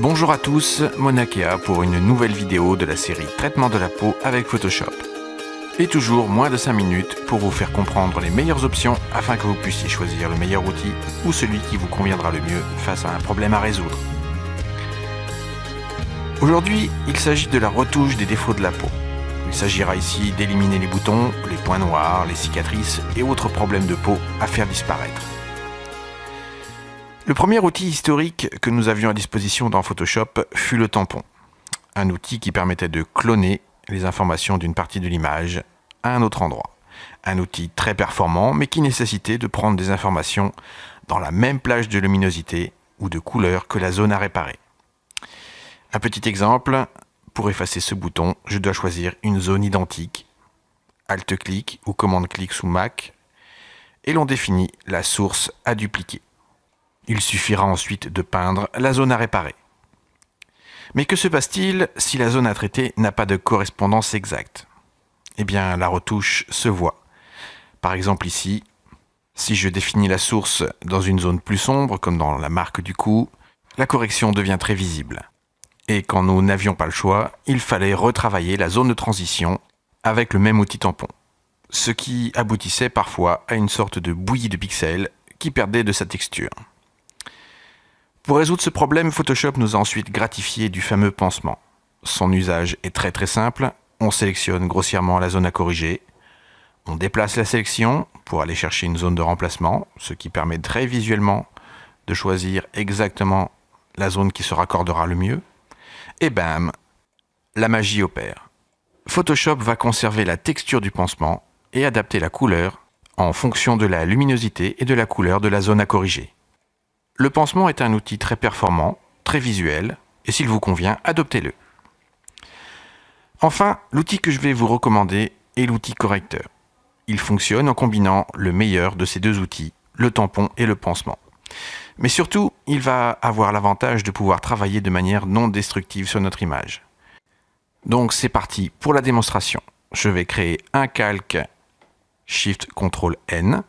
Bonjour à tous, Monakea pour une nouvelle vidéo de la série Traitement de la peau avec Photoshop. Et toujours moins de 5 minutes pour vous faire comprendre les meilleures options afin que vous puissiez choisir le meilleur outil ou celui qui vous conviendra le mieux face à un problème à résoudre. Aujourd'hui, il s'agit de la retouche des défauts de la peau. Il s'agira ici d'éliminer les boutons, les points noirs, les cicatrices et autres problèmes de peau à faire disparaître. Le premier outil historique que nous avions à disposition dans Photoshop fut le tampon. Un outil qui permettait de cloner les informations d'une partie de l'image à un autre endroit. Un outil très performant mais qui nécessitait de prendre des informations dans la même plage de luminosité ou de couleur que la zone à réparer. Un petit exemple, pour effacer ce bouton, je dois choisir une zone identique, Alt-clic ou commande-clic sous Mac, et l'on définit la source à dupliquer. Il suffira ensuite de peindre la zone à réparer. Mais que se passe-t-il si la zone à traiter n'a pas de correspondance exacte ? Eh bien, la retouche se voit. Par exemple ici, si je définis la source dans une zone plus sombre, comme dans la marque du cou, la correction devient très visible. Et quand nous n'avions pas le choix, il fallait retravailler la zone de transition avec le même outil tampon. Ce qui aboutissait parfois à une sorte de bouillie de pixels qui perdait de sa texture. Pour résoudre ce problème, Photoshop nous a ensuite gratifié du fameux pansement. Son usage est très simple, on sélectionne grossièrement la zone à corriger, on déplace la sélection pour aller chercher une zone de remplacement, ce qui permet très visuellement de choisir exactement la zone qui se raccordera le mieux, et bam, la magie opère. Photoshop va conserver la texture du pansement et adapter la couleur en fonction de la luminosité et de la couleur de la zone à corriger. Le pansement est un outil très performant, très visuel, et s'il vous convient, adoptez-le. Enfin, l'outil que je vais vous recommander est l'outil correcteur. Il fonctionne en combinant le meilleur de ces deux outils, le tampon et le pansement. Mais surtout, il va avoir l'avantage de pouvoir travailler de manière non destructive sur notre image. Donc c'est parti pour la démonstration. Je vais créer un calque Shift-Ctrl-N.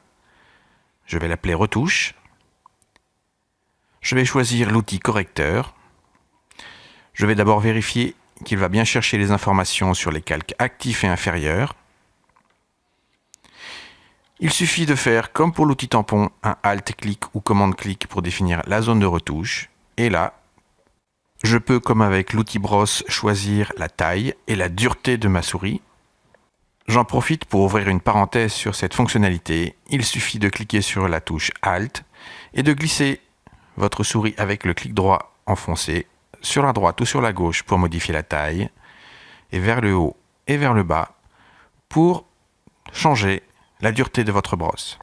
Je vais l'appeler retouche. Je vais choisir l'outil correcteur. Je vais d'abord vérifier qu'il va bien chercher les informations sur les calques actifs et inférieurs. Il suffit de faire, comme pour l'outil tampon, un Alt-clic ou commande-clic pour définir la zone de retouche. Et là, je peux, comme avec l'outil brosse, choisir la taille et la dureté de ma souris. J'en profite pour ouvrir une parenthèse sur cette fonctionnalité. Il suffit de cliquer sur la touche Alt et de glisser votre souris avec le clic droit enfoncé sur la droite ou sur la gauche pour modifier la taille, et vers le haut et vers le bas pour changer la dureté de votre brosse.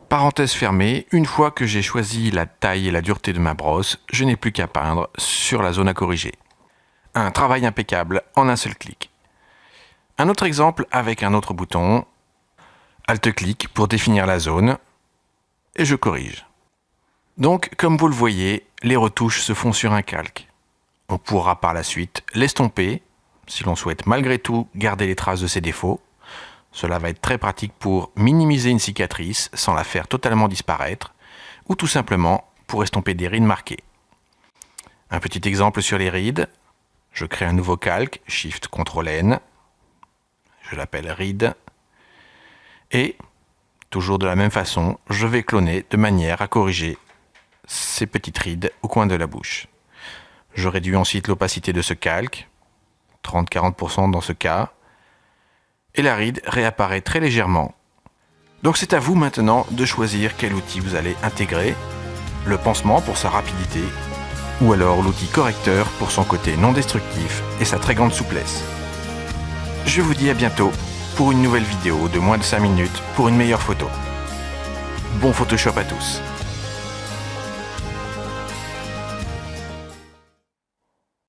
Parenthèse fermée, une fois que j'ai choisi la taille et la dureté de ma brosse, je n'ai plus qu'à peindre sur la zone à corriger. Un travail impeccable en un seul clic. Un autre exemple avec un autre bouton, Alt-clic pour définir la zone, et je corrige. Donc, comme vous le voyez, les retouches se font sur un calque. On pourra par la suite l'estomper, si l'on souhaite malgré tout garder les traces de ses défauts. Cela va être très pratique pour minimiser une cicatrice sans la faire totalement disparaître, ou tout simplement pour estomper des rides marquées. Un petit exemple sur les rides, je crée un nouveau calque, Shift-Ctrl-N, je l'appelle ride, et, toujours de la même façon, je vais cloner de manière à corriger ces petites rides au coin de la bouche. Je réduis ensuite l'opacité de ce calque, 30-40% dans ce cas, et la ride réapparaît très légèrement. Donc c'est à vous maintenant de choisir quel outil vous allez intégrer, le pansement pour sa rapidité, ou alors l'outil correcteur pour son côté non destructif et sa très grande souplesse. Je vous dis à bientôt pour une nouvelle vidéo de moins de 5 minutes pour une meilleure photo. Bon Photoshop à tous!